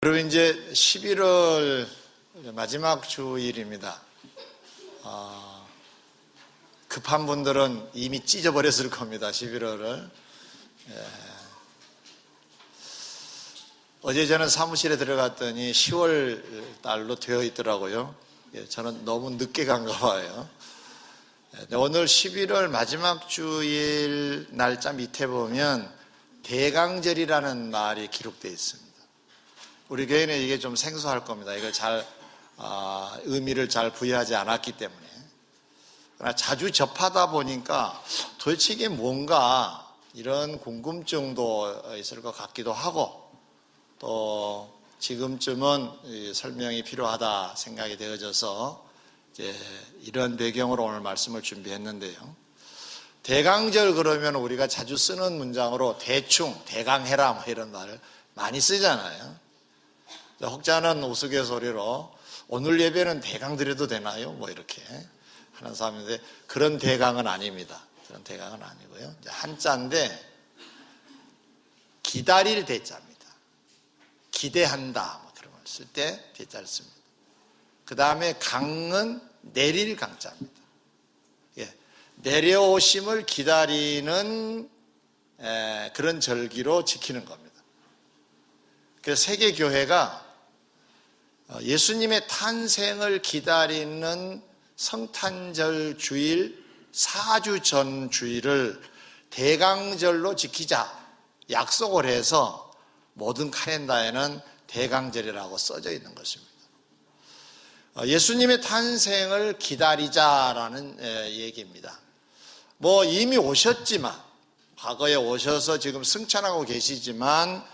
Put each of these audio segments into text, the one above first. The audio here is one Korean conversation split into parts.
여러분, 이제 11월 마지막 주일입니다. 급한 분들은 이미 찢어버렸을 겁니다. 11월을. 어제 저는 사무실에 들어갔더니 10월 달로 되어 있더라고요. 저는 너무 늦게 간가 봐요. 오늘 11월 마지막 주일 날짜 밑에 보면 대강절이라는 말이 기록되어 있습니다. 우리 교회는 이게 좀 생소할 겁니다. 이걸 의미를 잘 부여하지 않았기 때문에. 그러나 자주 접하다 보니까 도대체 이게 뭔가 이런 궁금증도 있을 것 같기도 하고, 또 지금쯤은 설명이 필요하다 생각이 되어져서 이제 이런 배경으로 오늘 말씀을 준비했는데요. 대강절 그러면 우리가 자주 쓰는 문장으로 대충 대강해라 뭐 이런 말을 많이 쓰잖아요. 혹자는 우스갯소리로 오늘 예배는 대강 드려도 되나요? 뭐 이렇게 하는 사람인데, 그런 대강은 아닙니다. 그런 대강은 아니고요. 한자인데 기다릴 대자입니다. 기대한다 뭐 그런 걸 쓸 때 대자를 씁니다. 그 다음에 강은 내릴 강자입니다. 내려오심을 기다리는 그런 절기로 지키는 겁니다. 그래서 세계교회가 예수님의 탄생을 기다리는 성탄절 주일 4주 전 주일을 대강절로 지키자 약속을 해서 모든 칼렌다에는 대강절이라고 써져 있는 것입니다. 예수님의 탄생을 기다리자라는 얘기입니다. 뭐 이미 오셨지만, 과거에 오셔서 지금 승천하고 계시지만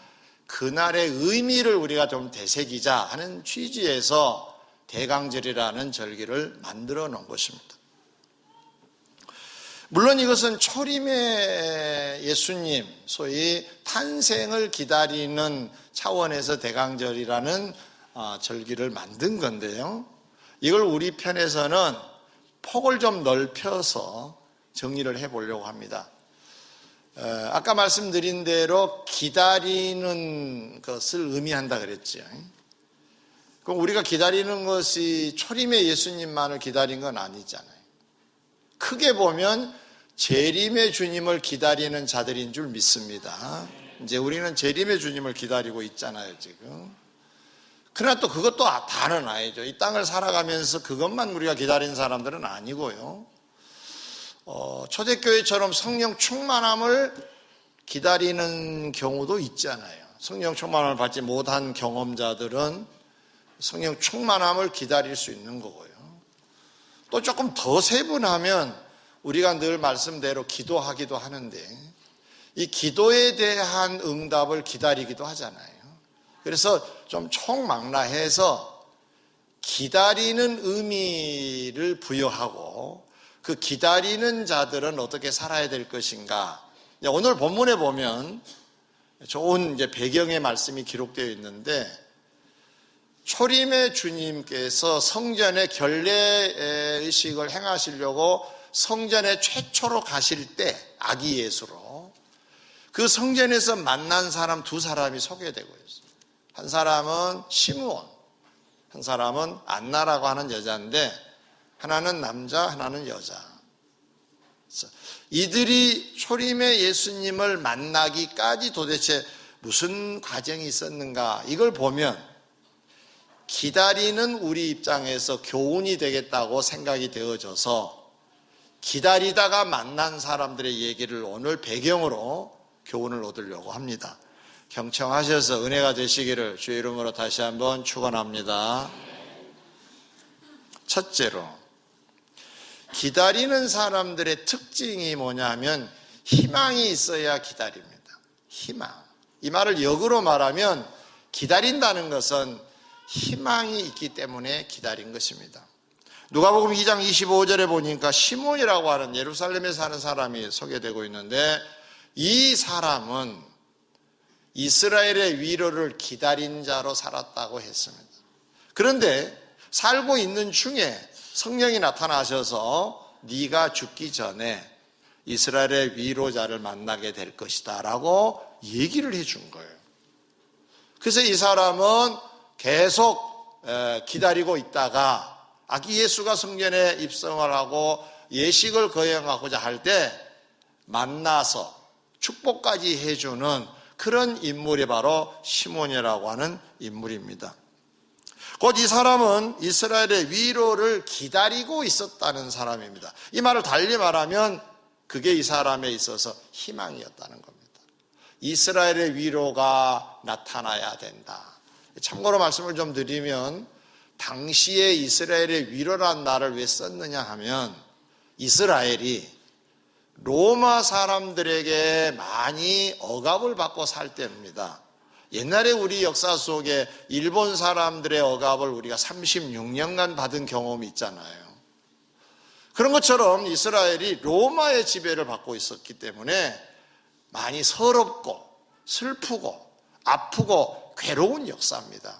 그날의 의미를 우리가 좀 되새기자 하는 취지에서 대강절이라는 절기를 만들어 놓은 것입니다. 물론 이것은 초림의 예수님, 소위 탄생을 기다리는 차원에서 대강절이라는 절기를 만든 건데요. 이걸 우리 편에서는 폭을 좀 넓혀서 정리를 해보려고 합니다. 아까 말씀드린 대로 기다리는 것을 의미한다 그랬죠. 그럼 우리가 기다리는 것이 초림의 예수님만을 기다린 건 아니잖아요. 크게 보면 재림의 주님을 기다리는 자들인 줄 믿습니다. 이제 우리는 재림의 주님을 기다리고 있잖아요, 지금. 그러나 또 그것도 다는 아니죠. 이 땅을 살아가면서 그것만 우리가 기다리는 사람들은 아니고요. 초대교회처럼 성령 충만함을 기다리는 경우도 있잖아요. 성령 충만함을 받지 못한 경험자들은 성령 충만함을 기다릴 수 있는 거고요. 또 조금 더 세분하면 우리가 늘 말씀대로 기도하기도 하는데, 이 기도에 대한 응답을 기다리기도 하잖아요. 그래서 좀 총망라해서 기다리는 의미를 부여하고, 그 기다리는 자들은 어떻게 살아야 될 것인가. 오늘 본문에 보면 좋은 이제 배경의 말씀이 기록되어 있는데, 초림의 주님께서 성전에 결례의식을 행하시려고 성전에 최초로 가실 때, 아기 예수로 그 성전에서 만난 사람 두 사람이 소개되고 있어요. 한 사람은 시므온, 한 사람은 안나라고 하는 여자인데, 하나는 남자, 하나는 여자. 이들이 초림의 예수님을 만나기까지 도대체 무슨 과정이 있었는가, 이걸 보면 기다리는 우리 입장에서 교훈이 되겠다고 생각이 되어져서 기다리다가 만난 사람들의 얘기를 오늘 배경으로 교훈을 얻으려고 합니다. 경청하셔서 은혜가 되시기를 주의 이름으로 다시 한번 축원합니다. 첫째로, 기다리는 사람들의 특징이 뭐냐면 희망이 있어야 기다립니다. 희망. 이 말을 역으로 말하면 기다린다는 것은 희망이 있기 때문에 기다린 것입니다. 누가복음 2장 25절에 보니까 시몬이라고 하는 예루살렘에 사는 사람이 소개되고 있는데, 이 사람은 이스라엘의 위로를 기다린 자로 살았다고 했습니다. 그런데 살고 있는 중에 성령이 나타나셔서 네가 죽기 전에 이스라엘의 위로자를 만나게 될 것이다 라고 얘기를 해준 거예요. 그래서 이 사람은 계속 기다리고 있다가 아기 예수가 성전에 입성을 하고 예식을 거행하고자 할 때 만나서 축복까지 해주는 그런 인물이 바로 시몬이라고 하는 인물입니다. 곧 이 사람은 이스라엘의 위로를 기다리고 있었다는 사람입니다. 이 말을 달리 말하면 그게 이 사람에 있어서 희망이었다는 겁니다. 이스라엘의 위로가 나타나야 된다. 참고로 말씀을 좀 드리면 당시에 이스라엘의 위로란 말을 왜 썼느냐 하면 이스라엘이 로마 사람들에게 많이 억압을 받고 살 때입니다. 옛날에 우리 역사 속에 일본 사람들의 억압을 우리가 36년간 받은 경험이 있잖아요. 그런 것처럼 이스라엘이 로마의 지배를 받고 있었기 때문에 많이 서럽고 슬프고 아프고 괴로운 역사입니다.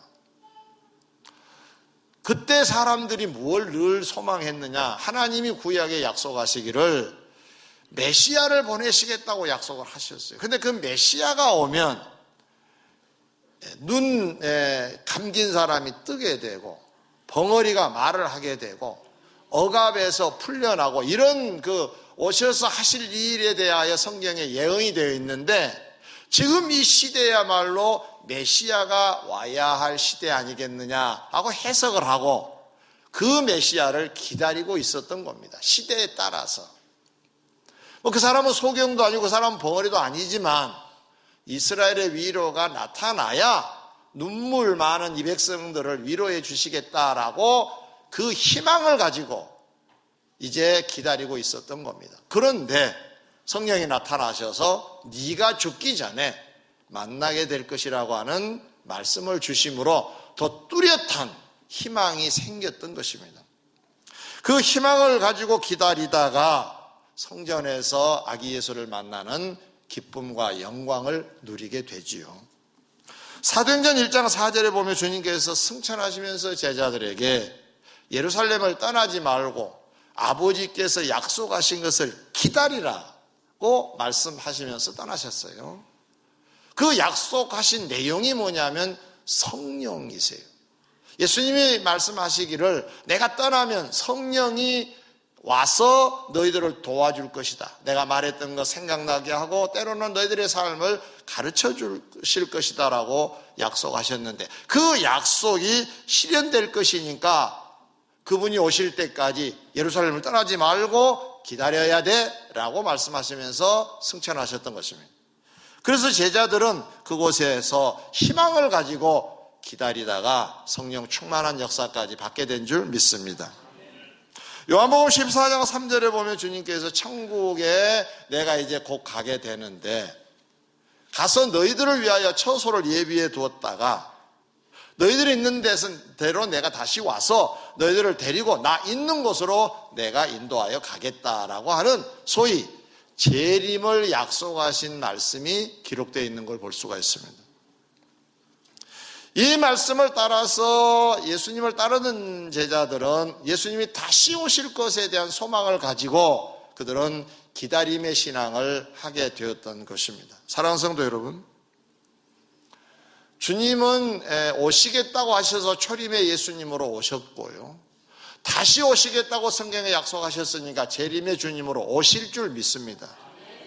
그때 사람들이 뭘 늘 소망했느냐? 하나님이 구약에 약속하시기를 메시아를 보내시겠다고 약속을 하셨어요. 그런데 그 메시아가 오면 눈에 감긴 사람이 뜨게 되고 벙어리가 말을 하게 되고 억압에서 풀려나고 이런 오셔서 하실 일에 대하여 성경에 예언이 되어 있는데 지금 이 시대야말로 메시아가 와야 할 시대 아니겠느냐 하고 해석을 하고 그 메시아를 기다리고 있었던 겁니다. 시대에 따라서. 그 사람은 소경도 아니고 그 사람은 벙어리도 아니지만 이스라엘의 위로가 나타나야 눈물 많은 이 백성들을 위로해 주시겠다라고 그 희망을 가지고 이제 기다리고 있었던 겁니다. 그런데 성령이 나타나셔서 네가 죽기 전에 만나게 될 것이라고 하는 말씀을 주심으로 더 뚜렷한 희망이 생겼던 것입니다. 그 희망을 가지고 기다리다가 성전에서 아기 예수를 만나는 기쁨과 영광을 누리게 되지요. 사도행전 1장 4절에 보면 주님께서 승천하시면서 제자들에게 예루살렘을 떠나지 말고 아버지께서 약속하신 것을 기다리라고 말씀하시면서 떠나셨어요. 그 약속하신 내용이 뭐냐면 성령이세요. 예수님이 말씀하시기를 내가 떠나면 성령이 와서 너희들을 도와줄 것이다. 내가 말했던 거 생각나게 하고 때로는 너희들의 삶을 가르쳐 주실 것이다 라고 약속하셨는데 그 약속이 실현될 것이니까 그분이 오실 때까지 예루살렘을 떠나지 말고 기다려야 돼 라고 말씀하시면서 승천하셨던 것입니다. 그래서 제자들은 그곳에서 희망을 가지고 기다리다가 성령 충만한 역사까지 받게 된 줄 믿습니다. 요한복음 14장 3절에 보면 주님께서 천국에 내가 이제 곧 가게 되는데 가서 너희들을 위하여 처소를 예비해 두었다가 너희들이 있는 데로 내가 다시 와서 너희들을 데리고 나 있는 곳으로 내가 인도하여 가겠다라고 하는 소위 재림을 약속하신 말씀이 기록되어 있는 걸 볼 수가 있습니다. 이 말씀을 따라서 예수님을 따르는 제자들은 예수님이 다시 오실 것에 대한 소망을 가지고 그들은 기다림의 신앙을 하게 되었던 것입니다. 사랑하는 성도 여러분, 주님은 오시겠다고 하셔서 초림의 예수님으로 오셨고요. 다시 오시겠다고 성경에 약속하셨으니까 재림의 주님으로 오실 줄 믿습니다.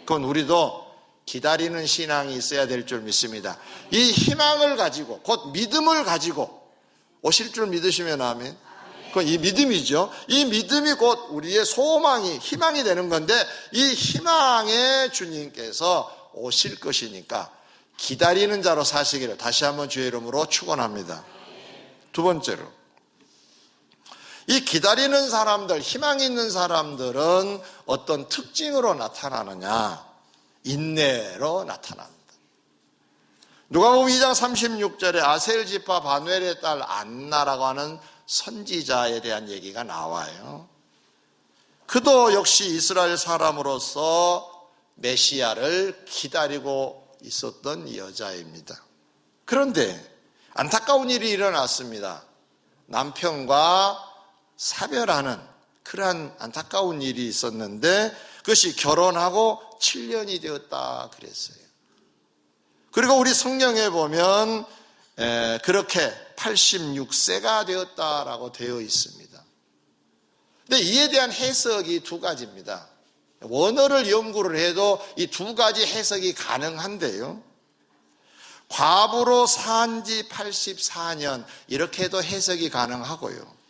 그건 우리도 기다리는 신앙이 있어야 될 줄 믿습니다. 이 희망을 가지고 곧 믿음을 가지고 오실 줄 믿으시면 아멘. 그건 이 믿음이죠. 이 믿음이 곧 우리의 소망이 희망이 되는 건데 이 희망에 주님께서 오실 것이니까 기다리는 자로 사시기를 다시 한번 주의 이름으로 축원합니다. 두 번째로 이 기다리는 사람들, 희망이 있는 사람들은 어떤 특징으로 나타나느냐? 인내로 나타납니다. 누가복음 2장 36절에 아셀 지파 바누엘의 딸 안나라고 하는 선지자에 대한 얘기가 나와요. 그도 역시 이스라엘 사람으로서 메시아를 기다리고 있었던 여자입니다. 그런데 안타까운 일이 일어났습니다. 남편과 사별하는 그러한 안타까운 일이 있었는데 그것이 결혼하고 7년이 되었다 그랬어요. 그리고 우리 성경에 보면 그렇게 86세가 되었다라고 되어 있습니다. 근데 이에 대한 해석이 두 가지입니다. 원어를 연구를 해도 이 두 가지 해석이 가능한데요. 과부로 산 지 84년 이렇게 해도 해석이 가능하고요.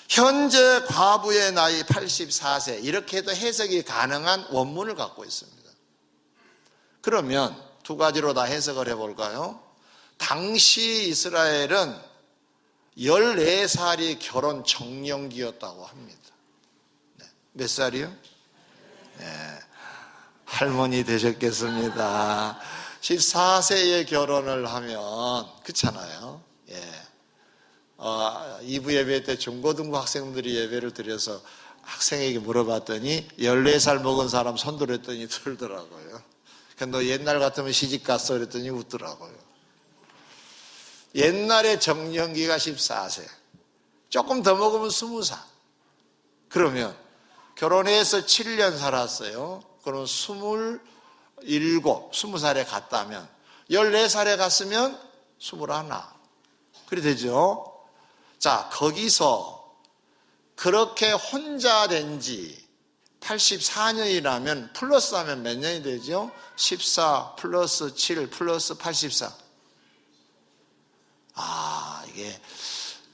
현재 과부의 나이 84세 이렇게 해도 해석이 가능한 원문을 갖고 있습니다. 그러면 두 가지로 다 해석을 해볼까요? 당시 이스라엘은 14살이 결혼 정년기였다고 합니다. 몇 살이요? 네, 할머니 되셨겠습니다. 14세에 결혼을 하면 그렇잖아요. 예. 2부 예배 때 중고등부 학생들이 예배를 드려서 학생에게 물어봤더니 14살 먹은 사람 손 들었더니 들더라고요. 너 옛날 같으면 시집 갔어 그랬더니 웃더라고요. 옛날에 정년기가 14세, 조금 더 먹으면 20살. 그러면 결혼해서 7년 살았어요. 그럼 27, 20살에 갔다면 14살에 갔으면 21. 그래 되죠? 자, 거기서 그렇게 혼자 된 지 84년이라면 플러스 하면 몇 년이 되죠? 14 플러스 7 플러스 84. 이게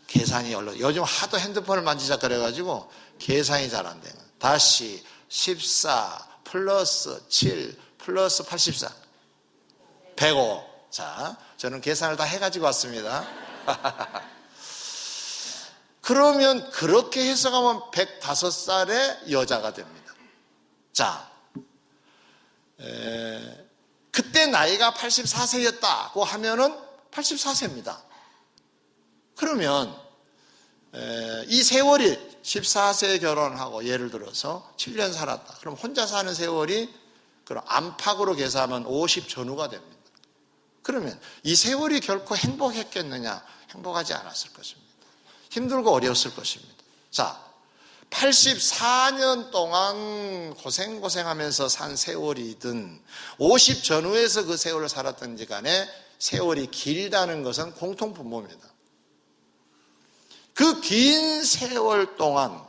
계산이 요즘 하도 핸드폰을 만지작 그래가지고 계산이 잘 안 돼요. 다시 14 플러스 7 플러스 84 105. 자, 저는 계산을 다 해가지고 왔습니다. 그러면 그렇게 해석하면 105살의 여자가 됩니다. 자, 그때 나이가 84세였다고 하면은 84세입니다. 그러면 이 세월이 14세에 결혼하고 예를 들어서 7년 살았다. 그럼 혼자 사는 세월이 그럼 안팎으로 계산하면 50 전후가 됩니다. 그러면 이 세월이 결코 행복했겠느냐? 행복하지 않았을 것입니다. 힘들고 어려웠을 것입니다. 자, 84년 동안 고생하면서 산 세월이든 50 전후에서 그 세월을 살았든지 간에 세월이 길다는 것은 공통분모입니다. 그 긴 세월 동안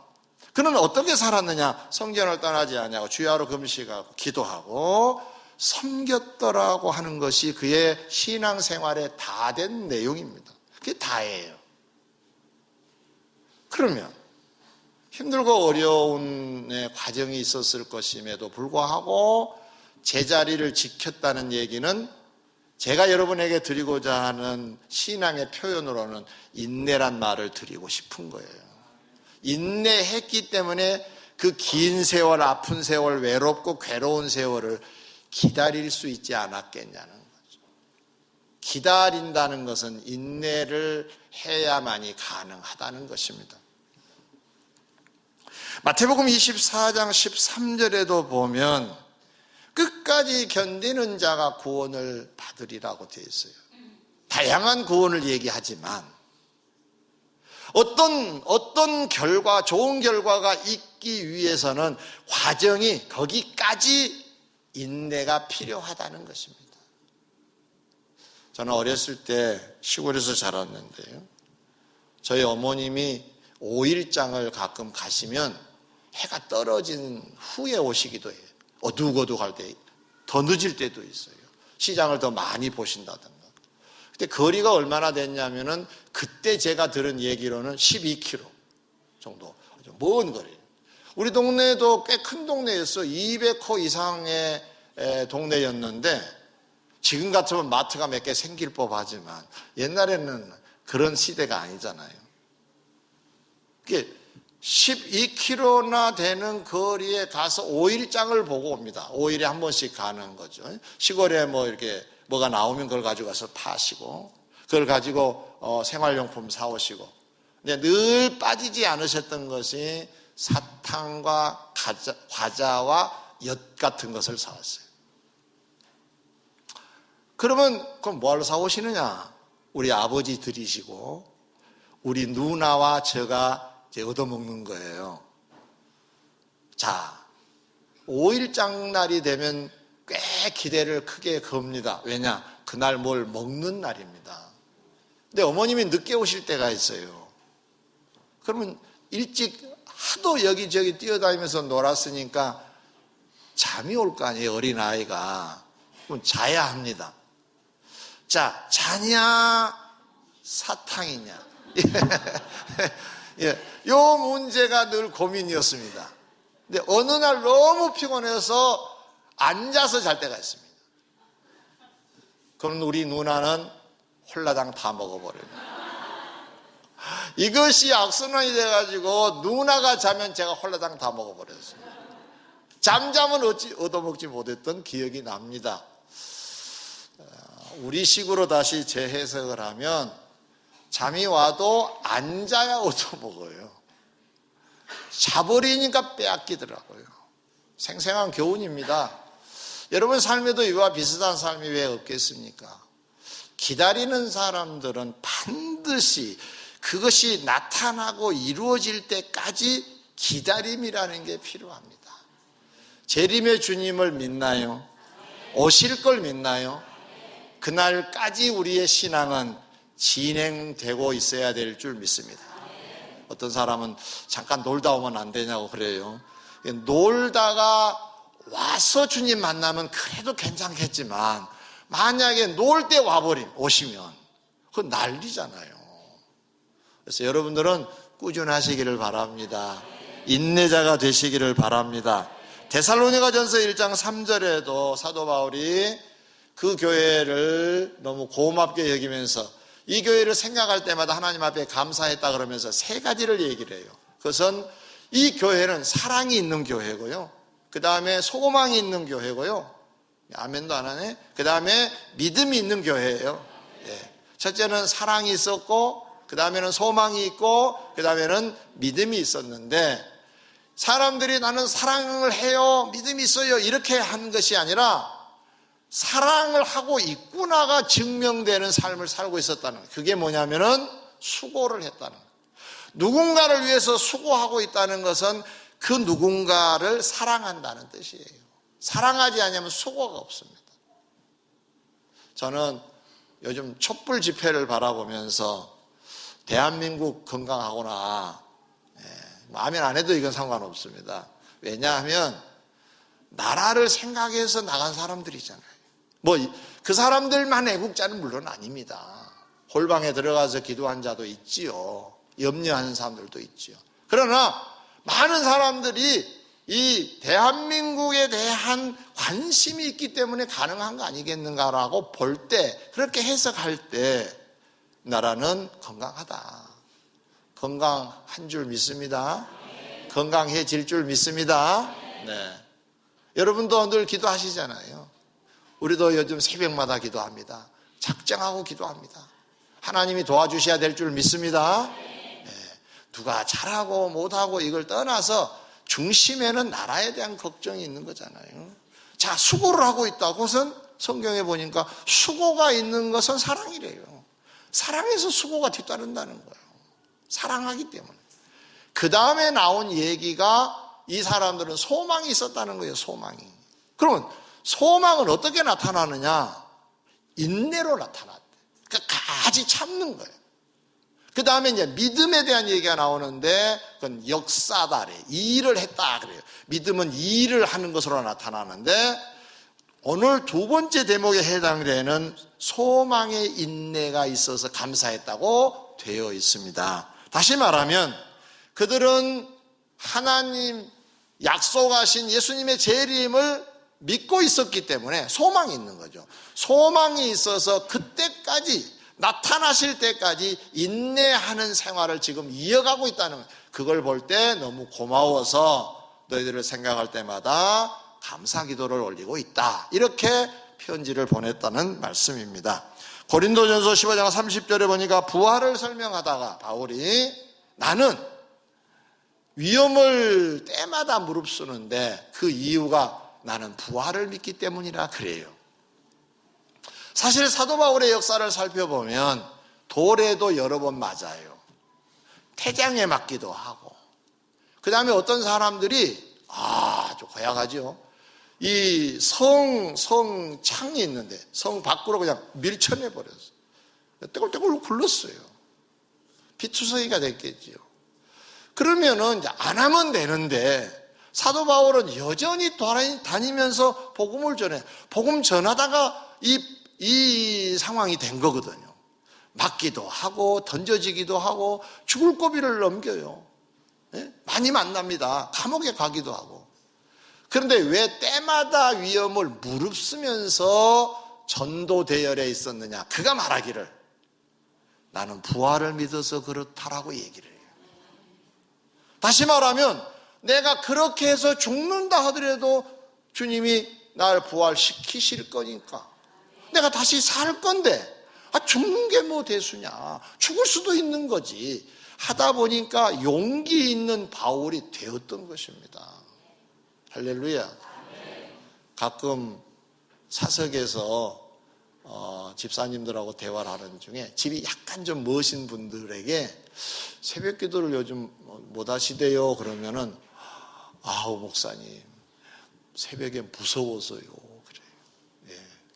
그는 어떻게 살았느냐? 성전을 떠나지 않냐고 주야로 금식하고 기도하고 섬겼더라고 하는 것이 그의 신앙생활에 다 된 내용입니다. 그게 다예요. 그러면 힘들고 어려운 과정이 있었을 것임에도 불구하고 제자리를 지켰다는 얘기는 제가 여러분에게 드리고자 하는 신앙의 표현으로는 인내란 말을 드리고 싶은 거예요. 인내했기 때문에 그 긴 세월, 아픈 세월, 외롭고 괴로운 세월을 기다릴 수 있지 않았겠냐는 거죠. 기다린다는 것은 인내를 해야만이 가능하다는 것입니다. 마태복음 24장 13절에도 보면 끝까지 견디는 자가 구원을 받으리라고 되어 있어요. 다양한 구원을 얘기하지만 어떤 결과, 좋은 결과가 있기 위해서는 과정이 거기까지 인내가 필요하다는 것입니다. 저는 어렸을 때 시골에서 자랐는데요. 저희 어머님이 5일장을 가끔 가시면 해가 떨어진 후에 오시기도 해요. 어둑어둑할 때, 더 늦을 때도 있어요. 시장을 더 많이 보신다든가. 근데 거리가 얼마나 됐냐면은 그때 제가 들은 얘기로는 12km 정도, 아주 먼 거리예요. 우리 동네도 꽤 큰 동네였어. 200호 이상의 동네였는데 지금 같으면 마트가 몇 개 생길 법하지만 옛날에는 그런 시대가 아니잖아요. 그게 12km나 되는 거리에 가서 5일장을 보고 옵니다. 5일에 한 번씩 가는 거죠. 시골에 뭐 이렇게 뭐가 나오면 그걸 가지고 가서 파시고, 그걸 가지고 생활용품 사오시고. 근데 늘 빠지지 않으셨던 것이 사탕과 과자와 엿 같은 것을 사왔어요. 그러면 그럼 뭐하러 사오시느냐? 우리 아버지 드리시고 우리 누나와 제가 이제 얻어먹는 거예요. 자, 5일장 날이 되면 꽤 기대를 크게 겁니다. 왜냐? 그날 뭘 먹는 날입니다. 근데 어머님이 늦게 오실 때가 있어요. 그러면 일찍 하도 여기저기 뛰어다니면서 놀았으니까 잠이 올 거 아니에요, 어린아이가. 그럼 자야 합니다. 자, 자냐 사탕이냐. 예, 요 문제가 늘 고민이었습니다. 근데 어느 날 너무 피곤해서 앉아서 잘 때가 있습니다. 그럼 우리 누나는 홀라당 다 먹어버려요. 이것이 악순환이 돼가지고 누나가 자면 제가 홀라당 다 먹어버렸어요. 잠잠은 얻어먹지 못했던 기억이 납니다. 우리 식으로 다시 재해석을 하면 잠이 와도 앉아야 얻어먹어요. 자버리니까 빼앗기더라고요. 생생한 교훈입니다. 여러분 삶에도 이와 비슷한 삶이 왜 없겠습니까? 기다리는 사람들은 반드시 그것이 나타나고 이루어질 때까지 기다림이라는 게 필요합니다. 재림의 주님을 믿나요? 오실 걸 믿나요? 그날까지 우리의 신앙은 진행되고 있어야 될 줄 믿습니다. 어떤 사람은 잠깐 놀다 오면 안 되냐고 그래요. 놀다가 와서 주님 만나면 그래도 괜찮겠지만 만약에 놀 때 오시면 그건 난리잖아요. 그래서 여러분들은 꾸준하시기를 바랍니다. 인내자가 되시기를 바랍니다. 데살로니가전서 1장 3절에도 사도 바울이 그 교회를 너무 고맙게 여기면서 이 교회를 생각할 때마다 하나님 앞에 감사했다 그러면서 세 가지를 얘기를 해요. 그것은 이 교회는 사랑이 있는 교회고요, 그 다음에 소망이 있는 교회고요, 아멘도 안 하네. 그 다음에 믿음이 있는 교회예요. 예. 첫째는 사랑이 있었고, 그 다음에는 소망이 있고, 그 다음에는 믿음이 있었는데, 사람들이 나는 사랑을 해요, 믿음이 있어요 이렇게 한 것이 아니라 사랑을 하고 있구나가 증명되는 삶을 살고 있었다는 거예요. 그게 뭐냐면은 수고를 했다는 거예요. 누군가를 위해서 수고하고 있다는 것은 그 누군가를 사랑한다는 뜻이에요. 사랑하지 않으면 수고가 없습니다. 저는 요즘 촛불 집회를 바라보면서 대한민국 건강하구나, 아멘 안 해도 이건 상관없습니다. 왜냐하면 나라를 생각해서 나간 사람들이잖아요. 그 사람들만 애국자는 물론 아닙니다. 홀방에 들어가서 기도한 자도 있지요. 염려하는 사람들도 있지요. 그러나 많은 사람들이 이 대한민국에 대한 관심이 있기 때문에 가능한 거 아니겠는가라고 볼 때, 그렇게 해석할 때 나라는 건강하다, 건강한 줄 믿습니다. 건강해질 줄 믿습니다. 네. 여러분도 늘 기도하시잖아요. 우리도 요즘 새벽마다 기도합니다. 작정하고 기도합니다. 하나님이 도와주셔야 될 줄 믿습니다. 네. 누가 잘하고 못하고 이걸 떠나서 중심에는 나라에 대한 걱정이 있는 거잖아요. 자, 수고를 하고 있다. 그것은 성경에 보니까 수고가 있는 것은 사랑이래요. 사랑에서 수고가 뒤따른다는 거예요. 사랑하기 때문에. 그 다음에 나온 얘기가 이 사람들은 소망이 있었다는 거예요. 소망이. 그러면 소망은 어떻게 나타나느냐? 인내로 나타났대. 그러니까 가지 참는 거예요. 그 다음에 이제 믿음에 대한 얘기가 나오는데 그건 역사다 그래요. 일을 했다 그래요. 믿음은 일을 하는 것으로 나타나는데 오늘 두 번째 대목에 해당되는 소망의 인내가 있어서 감사했다고 되어 있습니다. 다시 말하면 그들은 하나님 약속하신 예수님의 재림을 믿고 있었기 때문에 소망이 있는 거죠. 소망이 있어서 그때까지, 나타나실 때까지 인내하는 생활을 지금 이어가고 있다는 거예요. 그걸 볼 때 너무 고마워서 너희들을 생각할 때마다 감사 기도를 올리고 있다, 이렇게 편지를 보냈다는 말씀입니다. 고린도전서 15장 30절에 보니까 부활을 설명하다가 바울이 나는 위험을 때마다 무릅쓰는데 그 이유가 나는 부활을 믿기 때문이라 그래요. 사실 사도 바울의 역사를 살펴보면 돌에도 여러 번 맞아요. 태장에 맞기도 하고, 그 다음에 어떤 사람들이 아주 고약하죠. 이 성창이 있는데 성 밖으로 그냥 밀쳐내버렸어요. 떼굴떼굴 굴렀어요. 비투성이가 됐겠지요. 그러면은 안 하면 되는데 사도 바울은 여전히 다니면서 복음을 전해. 복음 전하다가 이 상황이 된 거거든요. 맞기도 하고 던져지기도 하고 죽을 고비를 넘겨요. 많이 만납니다. 감옥에 가기도 하고. 그런데 왜 때마다 위험을 무릅쓰면서 전도 대열에 있었느냐? 그가 말하기를 나는 부활을 믿어서 그렇다라고 얘기를 해요. 다시 말하면 내가 그렇게 해서 죽는다 하더라도 주님이 날 부활시키실 거니까 내가 다시 살 건데 죽는 게 뭐 대수냐. 죽을 수도 있는 거지. 하다 보니까 용기 있는 바울이 되었던 것입니다. 할렐루야. 가끔 사석에서 집사님들하고 대화를 하는 중에 집이 약간 좀 멋진 분들에게 새벽 기도를 요즘 못 하시대요. 그러면은 아우 목사님 새벽에 무서워서요.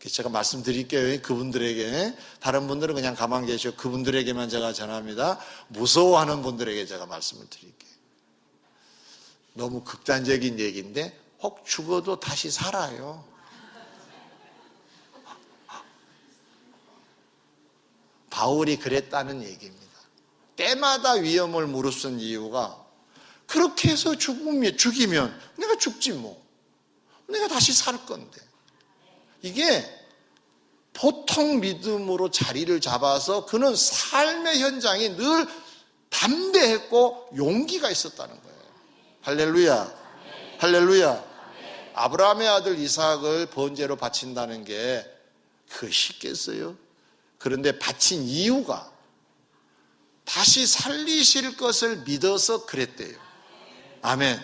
제가 말씀드릴게요. 그분들에게. 다른 분들은 그냥 가만히 계시고 그분들에게만 제가 전합니다. 무서워하는 분들에게 제가 말씀을 드릴게요. 너무 극단적인 얘기인데 혹 죽어도 다시 살아요. 바울이 그랬다는 얘기입니다. 때마다 위험을 무릅쓴 이유가 그렇게 해서 죽이면 내가 죽지 뭐. 내가 다시 살 건데. 이게 보통 믿음으로 자리를 잡아서 그는 삶의 현장이 늘 담대했고 용기가 있었다는 거예요. 할렐루야. 할렐루야. 아브라함의 아들 이삭을 번제로 바친다는 게 그거 쉽겠어요? 그런데 바친 이유가 다시 살리실 것을 믿어서 그랬대요. 아멘.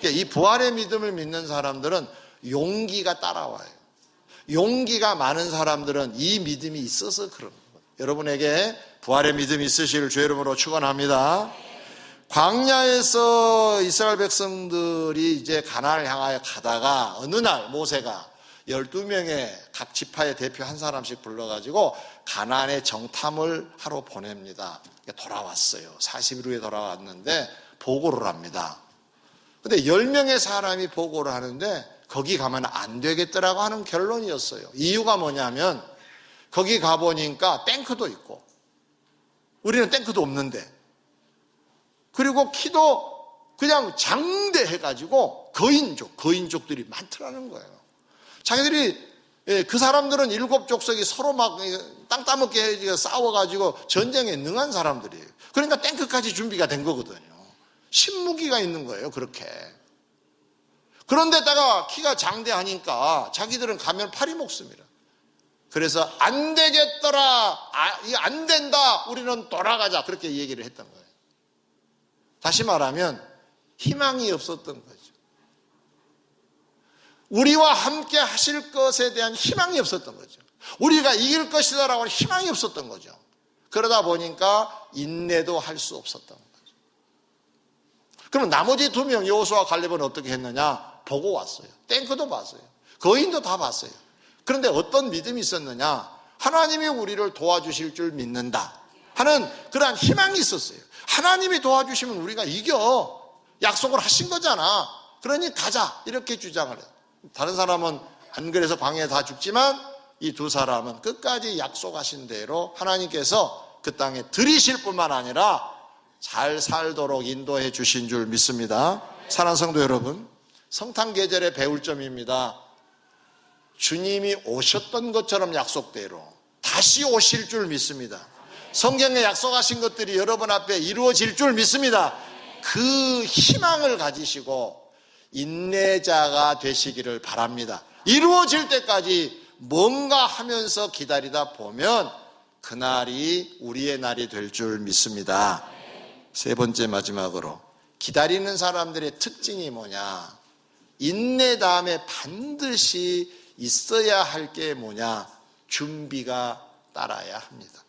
그러니까 이 부활의 믿음을 믿는 사람들은 용기가 따라와요. 용기가 많은 사람들은 이 믿음이 있어서 그런 거예요. 여러분에게 부활의 믿음이 있으시길 주의 이름으로 축원합니다. 광야에서 이스라엘 백성들이 이제 가나안을 향하여 가다가 어느 날 모세가 12명의 각 지파의 대표 한 사람씩 불러가지고 가나안에 정탐을 하러 보냅니다. 돌아왔어요. 40일 후에 돌아왔는데 보고를 합니다. 근데 10명의 사람이 보고를 하는데 거기 가면 안 되겠더라고 하는 결론이었어요. 이유가 뭐냐면 거기 가보니까 탱크도 있고 우리는 탱크도 없는데 그리고 키도 그냥 장대해가지고 거인족들이 많더라는 거예요. 자기들이 그 사람들은 7족속이 서로 막 땅 따먹게 싸워가지고 전쟁에 능한 사람들이에요. 그러니까 탱크까지 준비가 된 거거든요. 신무기가 있는 거예요. 그렇게. 그런데다가 키가 장대하니까 자기들은 가면 팔이 먹습니다. 그래서 안 되겠더라. 이거 안 된다. 우리는 돌아가자. 그렇게 얘기를 했던 거예요. 다시 말하면 희망이 없었던 거죠. 우리와 함께 하실 것에 대한 희망이 없었던 거죠. 우리가 이길 것이다라고 하는 희망이 없었던 거죠. 그러다 보니까 인내도 할 수 없었던 거죠. 그럼 나머지 2명 여호수아와 갈렙은 어떻게 했느냐? 보고 왔어요. 탱크도 봤어요. 거인도 다 봤어요. 그런데 어떤 믿음이 있었느냐? 하나님이 우리를 도와주실 줄 믿는다 하는 그러한 희망이 있었어요. 하나님이 도와주시면 우리가 이겨. 약속을 하신 거잖아. 그러니 가자. 이렇게 주장을 해요. 다른 사람은 안 그래서 광야에 다 죽지만 이 2 사람은 끝까지 약속하신 대로 하나님께서 그 땅에 들이실 뿐만 아니라 잘 살도록 인도해 주신 줄 믿습니다. 사랑하는 성도 여러분, 성탄 계절에 배울 점입니다. 주님이 오셨던 것처럼 약속대로 다시 오실 줄 믿습니다. 성경에 약속하신 것들이 여러분 앞에 이루어질 줄 믿습니다. 그 희망을 가지시고 인내자가 되시기를 바랍니다. 이루어질 때까지 뭔가 하면서 기다리다 보면 그날이 우리의 날이 될 줄 믿습니다. 3번째 마지막으로 기다리는 사람들의 특징이 뭐냐? 인내 다음에 반드시 있어야 할 게 뭐냐? 준비가 따라야 합니다.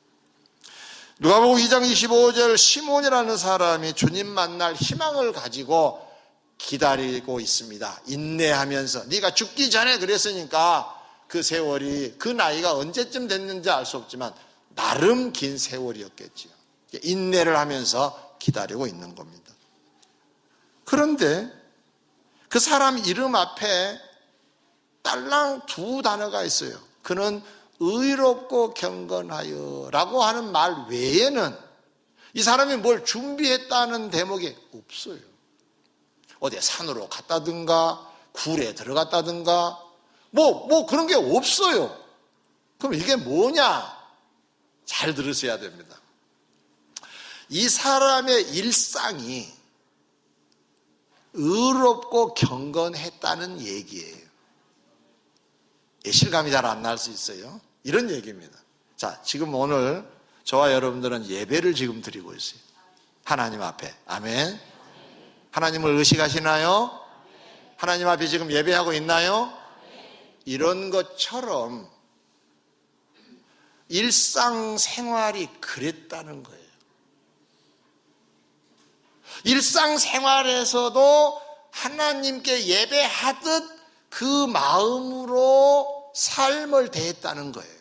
누가복음 2장 25절 시몬이라는 사람이 주님 만날 희망을 가지고 기다리고 있습니다. 인내하면서 네가 죽기 전에 그랬으니까 그 세월이 그 나이가 언제쯤 됐는지 알 수 없지만 나름 긴 세월이었겠지요. 인내를 하면서 기다리고 있는 겁니다. 그런데 그 사람 이름 앞에 딸랑 두 단어가 있어요. 그는 의롭고 경건하여 라고 하는 말 외에는 이 사람이 뭘 준비했다는 대목이 없어요. 어디 산으로 갔다든가 굴에 들어갔다든가 뭐 그런 게 없어요. 그럼 이게 뭐냐? 잘 들으셔야 됩니다. 이 사람의 일상이 의롭고 경건했다는 얘기예요. 실감이 잘 안 날 수 있어요. 이런 얘기입니다. 자, 지금 오늘 저와 여러분들은 예배를 지금 드리고 있어요. 하나님 앞에. 아멘. 하나님을 의식하시나요? 하나님 앞에 지금 예배하고 있나요? 이런 것처럼 일상생활이 그랬다는 거예요. 일상생활에서도 하나님께 예배하듯 그 마음으로 삶을 대했다는 거예요.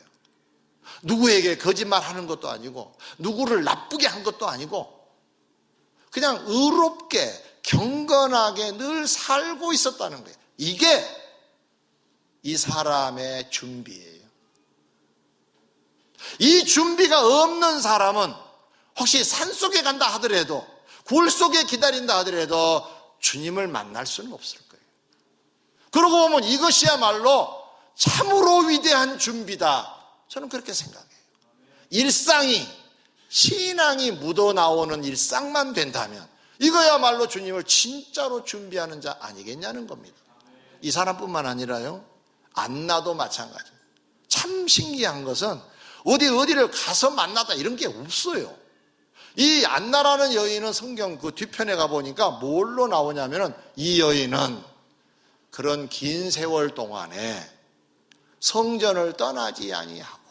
누구에게 거짓말하는 것도 아니고 누구를 나쁘게 한 것도 아니고 그냥 의롭게 경건하게 늘 살고 있었다는 거예요. 이게 이 사람의 준비예요. 이 준비가 없는 사람은 혹시 산속에 간다 하더라도 굴 속에 기다린다 하더라도 주님을 만날 수는 없을 거예요. 그러고 보면 이것이야말로 참으로 위대한 준비다. 저는 그렇게 생각해요. 일상이 신앙이 묻어나오는 일상만 된다면 이거야말로 주님을 진짜로 준비하는 자 아니겠냐는 겁니다. 이 사람뿐만 아니라요, 안나도 마찬가지입니다. 참 신기한 것은 어디를 가서 만났다 이런 게 없어요. 이 안나라는 여인은 성경 그 뒤편에 가보니까 뭘로 나오냐면은 이 여인은 그런 긴 세월 동안에 성전을 떠나지 아니하고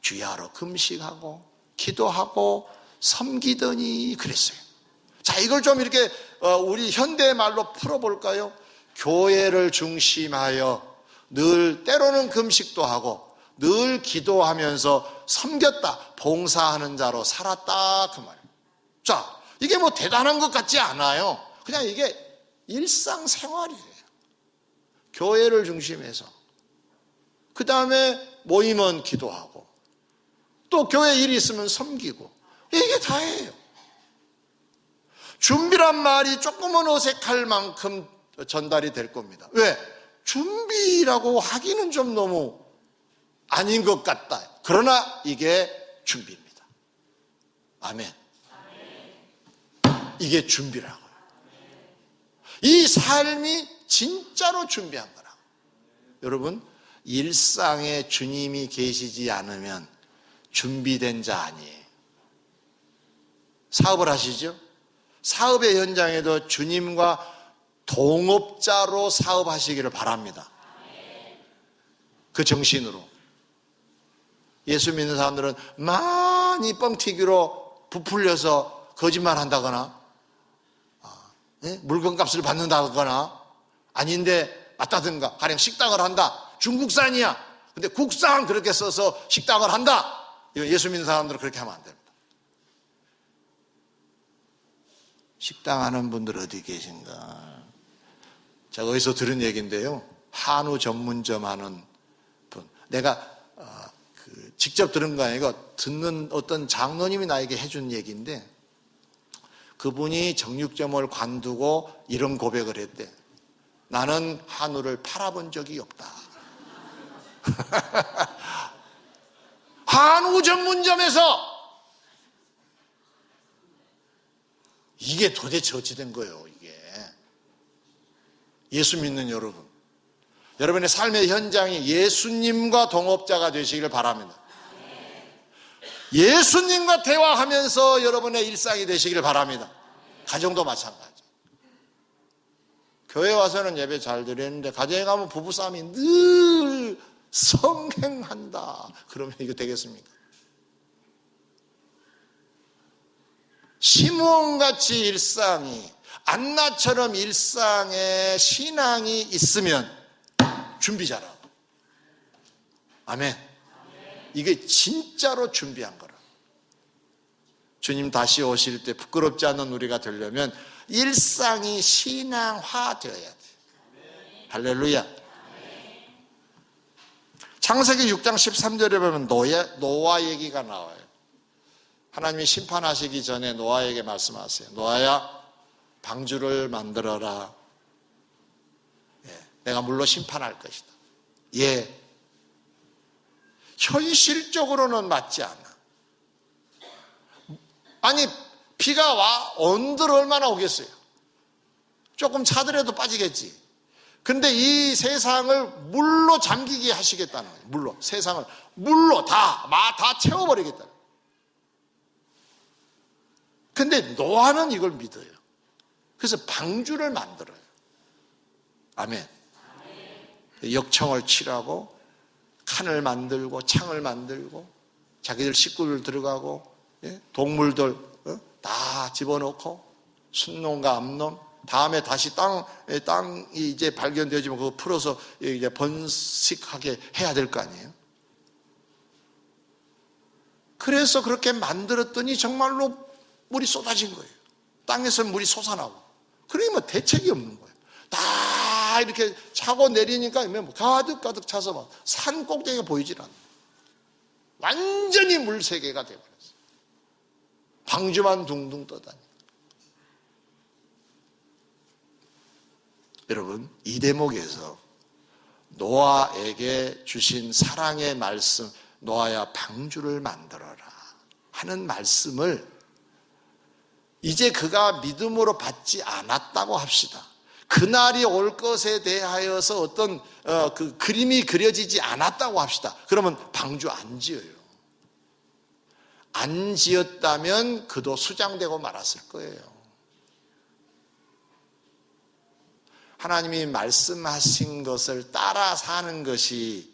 주야로 금식하고 기도하고 섬기더니 그랬어요. 자, 이걸 좀 이렇게 우리 현대말로 풀어볼까요? 교회를 중심하여 늘 때로는 금식도 하고 늘 기도하면서 섬겼다, 봉사하는 자로 살았다, 그 말이에요. 자, 이게 뭐 대단한 것 같지 않아요. 그냥 이게 일상생활이에요. 교회를 중심해서 그 다음에 모이면 기도하고 또 교회 일이 있으면 섬기고 이게 다예요. 준비란 말이 조금은 어색할 만큼 전달이 될 겁니다. 왜? 준비라고 하기는 좀 너무 아닌 것 같다. 그러나 이게 준비입니다. 아멘. 이게 준비라고요. 이 삶이 진짜로 준비한 거라고. 여러분, 일상에 주님이 계시지 않으면 준비된 자 아니에요. 사업을 하시죠? 사업의 현장에도 주님과 동업자로 사업하시기를 바랍니다. 그 정신으로. 예수 믿는 사람들은 많이 뻥튀기로 부풀려서 거짓말 한다거나 물건값을 받는다거나 아닌데 맞다든가 가령 식당을 한다. 중국산이야. 근데 국산 그렇게 써서 식당을 한다. 예수 믿는 사람들은 그렇게 하면 안 됩니다. 식당 하는 분들 어디 계신가? 제가 어디서 들은 얘기인데요. 한우 전문점 하는 분. 내가 직접 들은 거 아니고 듣는 어떤 장로님이 나에게 해준 얘기인데 그분이 정육점을 관두고 이런 고백을 했대. 나는 한우를 팔아본 적이 없다. 한우 전문점에서 이게 도대체 어찌 된 거예요, 이게. 예수 믿는 여러분. 여러분의 삶의 현장이 예수님과 동업자가 되시기를 바랍니다. 예수님과 대화하면서 여러분의 일상이 되시기를 바랍니다. 가정도 마찬가지. 교회 와서는 예배 잘 드리는데 가정에 가면 부부싸움이 늘 성행한다. 그러면 이거 되겠습니까? 시므온같이 일상이 안나처럼 일상에 신앙이 있으면 준비자라고. 아멘. 이게 진짜로 준비한 거라. 주님 다시 오실 때 부끄럽지 않은 우리가 되려면 일상이 신앙화 되어야 돼. 할렐루야. 창세기 6장 13절에 보면 노아 얘기가 나와요. 하나님이 심판하시기 전에 노아에게 말씀하세요. 노아야, 방주를 만들어라. 내가 물로 심판할 것이다. 예. 현실적으로는 맞지 않아. 아니, 비가 와 온들 얼마나 오겠어요? 조금 차더라도 빠지겠지. 근데 이 세상을 물로 잠기게 하시겠다는 거예요. 물로. 세상을 물로 다 채워버리겠다. 근데 노아는 이걸 믿어요. 그래서 방주를 만들어요. 아멘. 역청을 칠하고 칸을 만들고 창을 만들고 자기들 식구들 들어가고 동물들 다 집어넣고 순놈과 암놈, 다음에 다시 땅이 이제 발견되어지면 그거 풀어서 이제 번식하게 해야 될 거 아니에요. 그래서 그렇게 만들었더니 정말로 물이 쏟아진 거예요. 땅에서 물이 솟아나고. 그러니 뭐 대책이 없는 거예요. 다 이렇게 차고 내리니까 가득 차서 막 산 꼭대기가 보이질 않아요. 완전히 물세계가 되어버렸어요. 방주만 둥둥 떠다니고. 여러분, 이 대목에서 노아에게 주신 사랑의 말씀, 노아야 방주를 만들어라 하는 말씀을 이제 그가 믿음으로 받지 않았다고 합시다. 그날이 올 것에 대하여서 어떤 그 그림이 그려지지 않았다고 합시다. 그러면 방주 안 지어요. 안 지었다면 그도 수장되고 말았을 거예요. 하나님이 말씀하신 것을 따라 사는 것이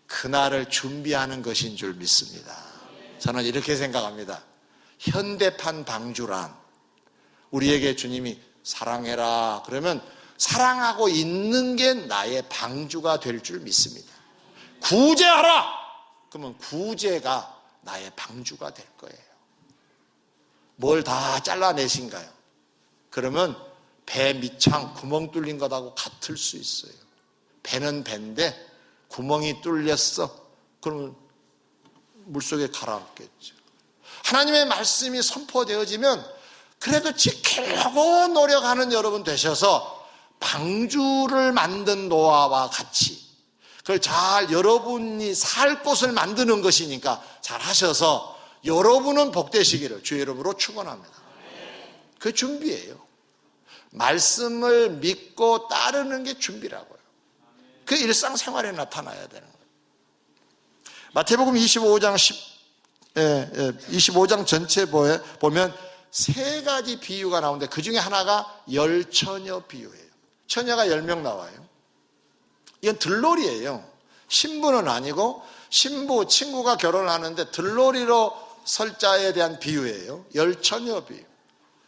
그날을 준비하는 것인 줄 믿습니다. 저는 이렇게 생각합니다. 현대판 방주란 우리에게 주님이 사랑해라 그러면 사랑하고 있는 게 나의 방주가 될 줄 믿습니다. 구제하라 그러면 구제가 나의 방주가 될 거예요. 뭘 다 잘라내신가요? 그러면 배 밑창 구멍 뚫린 것하고 같을 수 있어요. 배는 배인데 구멍이 뚫렸어. 그러면 물속에 가라앉겠죠. 하나님의 말씀이 선포되어지면 그래도 지키려고 노력하는 여러분 되셔서 방주를 만든 노아와 같이 그걸 잘 여러분이 살 곳을 만드는 것이니까 잘 하셔서 여러분은 복되시기를 주의 이름으로 축원합니다. 그 준비예요. 말씀을 믿고 따르는 게 준비라고요. 그 일상생활에 나타나야 되는 거예요. 마태복음 25장 전체 보면 세 가지 비유가 나오는데 그 중에 하나가 열처녀 비유예요. 처녀가 10명 나와요. 이건 들놀이예요. 신부는 아니고 신부, 친구가 결혼을 하는데 들놀이로 설자에 대한 비유예요. 열처녀 비유.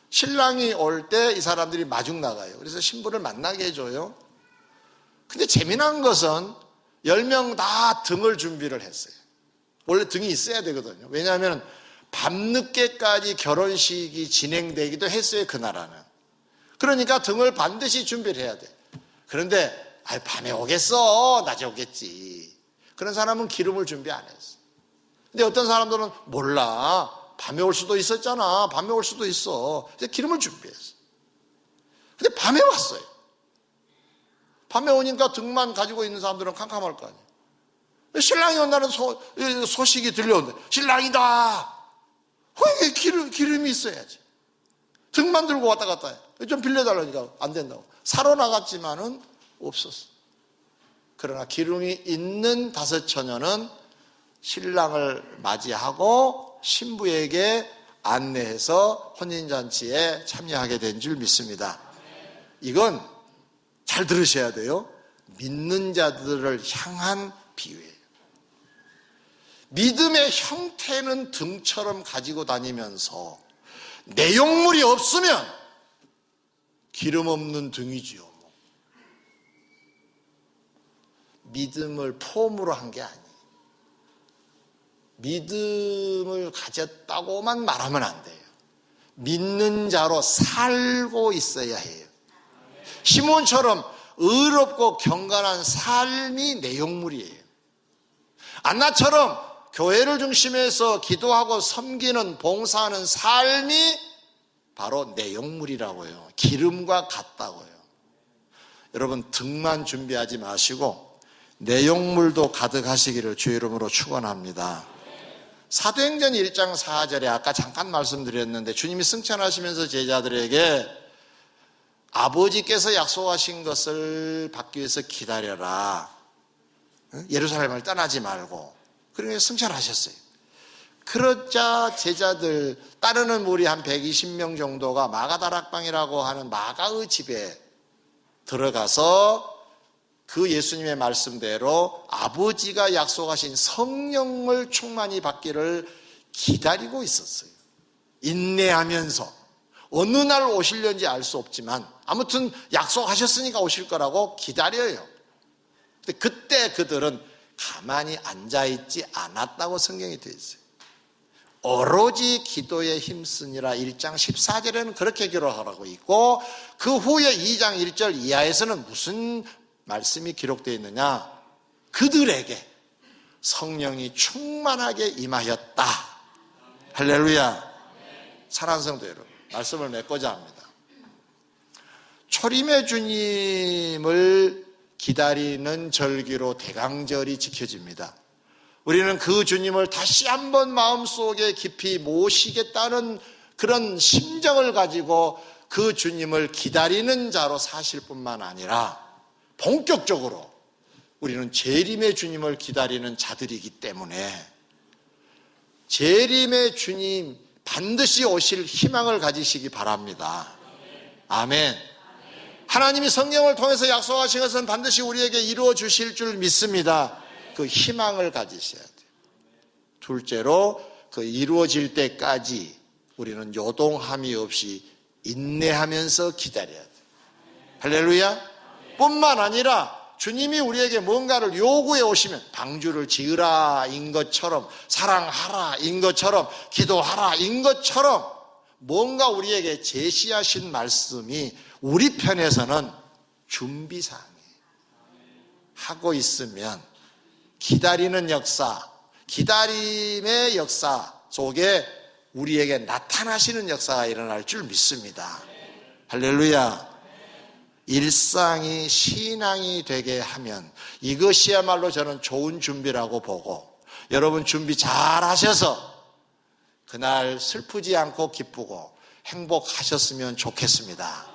신랑이 올 때 이 사람들이 마중 나가요. 그래서 신부를 만나게 해줘요. 근데 재미난 것은 10명 다 등을 준비를 했어요. 원래 등이 있어야 되거든요. 왜냐하면 밤늦게까지 결혼식이 진행되기도 했어요. 그 나라는. 그러니까 등을 반드시 준비를 해야 돼. 그런데 밤에 오겠어. 낮에 오겠지. 그런 사람은 기름을 준비 안 했어. 근데 어떤 사람들은 몰라. 밤에 올 수도 있었잖아. 밤에 올 수도 있어. 그래서 기름을 준비했어. 근데 밤에 왔어요. 밤에 오니까 등만 가지고 있는 사람들은 캄캄할 거 아니에요. 신랑이 온다는 소식이 들려온다. 신랑이다. 기름이 있어야지. 등만 들고 왔다 갔다 해. 좀 빌려달라니까 안 된다고. 사러 나갔지만은 없었어. 그러나 기름이 있는 5 처녀는 신랑을 맞이하고 신부에게 안내해서 혼인잔치에 참여하게 된 줄 믿습니다. 이건 잘 들으셔야 돼요. 믿는 자들을 향한 비유예요. 믿음의 형태는 등처럼 가지고 다니면서 내용물이 없으면 기름 없는 등이지요. 믿음을 폼으로 한 게 아니에요. 믿음을 가졌다고만 말하면 안 돼요. 믿는 자로 살고 있어야 해요. 시몬처럼 의롭고 경건한 삶이 내용물이에요. 안나처럼 교회를 중심해서 기도하고 섬기는 봉사하는 삶이 바로 내용물이라고요. 기름과 같다고요. 여러분 등만 준비하지 마시고 내용물도 가득하시기를 주의 이름으로 축원합니다. 사도행전 1장 4절에 아까 잠깐 말씀드렸는데 주님이 승천하시면서 제자들에게 아버지께서 약속하신 것을 받기 위해서 기다려라. 예루살렘을 떠나지 말고. 그러니까 승천하셨어요. 그러자 제자들 따르는 무리 한 120명 정도가 마가다락방이라고 하는 마가의 집에 들어가서 그 예수님의 말씀대로 아버지가 약속하신 성령을 충만히 받기를 기다리고 있었어요. 인내하면서 어느 날 오시려는지 알 수 없지만 아무튼 약속하셨으니까 오실 거라고 기다려요. 근데 그때 그들은 가만히 앉아있지 않았다고 성경이 되어 있어요. 오로지 기도에 힘쓰니라 1장 14절에는 그렇게 기록하고 있고 그 후에 2장 1절 이하에서는 무슨 말씀이 기록되어 있느냐? 그들에게 성령이 충만하게 임하였다. 할렐루야. 사랑하는 성도 여러분, 말씀을 맺고자 합니다. 초림의 주님을 기다리는 절기로 대강절이 지켜집니다. 우리는 그 주님을 다시 한번 마음속에 깊이 모시겠다는 그런 심정을 가지고 그 주님을 기다리는 자로 사실 뿐만 아니라 본격적으로 우리는 재림의 주님을 기다리는 자들이기 때문에 재림의 주님 반드시 오실 희망을 가지시기 바랍니다. 아멘. 하나님이 성령을 통해서 약속하신 것은 반드시 우리에게 이루어 주실 줄 믿습니다. 그 희망을 가지셔야 돼요. 둘째로 그 이루어질 때까지 우리는 요동함이 없이 인내하면서 기다려야 돼요. 할렐루야. 뿐만 아니라 주님이 우리에게 뭔가를 요구해 오시면 방주를 지으라 인 것처럼 사랑하라 인 것처럼 기도하라 인 것처럼 뭔가 우리에게 제시하신 말씀이 우리 편에서는 준비사항이에요. 하고 있으면 기다리는 역사, 기다림의 역사 속에 우리에게 나타나시는 역사가 일어날 줄 믿습니다. 할렐루야. 일상이 신앙이 되게 하면 이것이야말로 저는 좋은 준비라고 보고 여러분 준비 잘 하셔서 그날 슬프지 않고 기쁘고 행복하셨으면 좋겠습니다.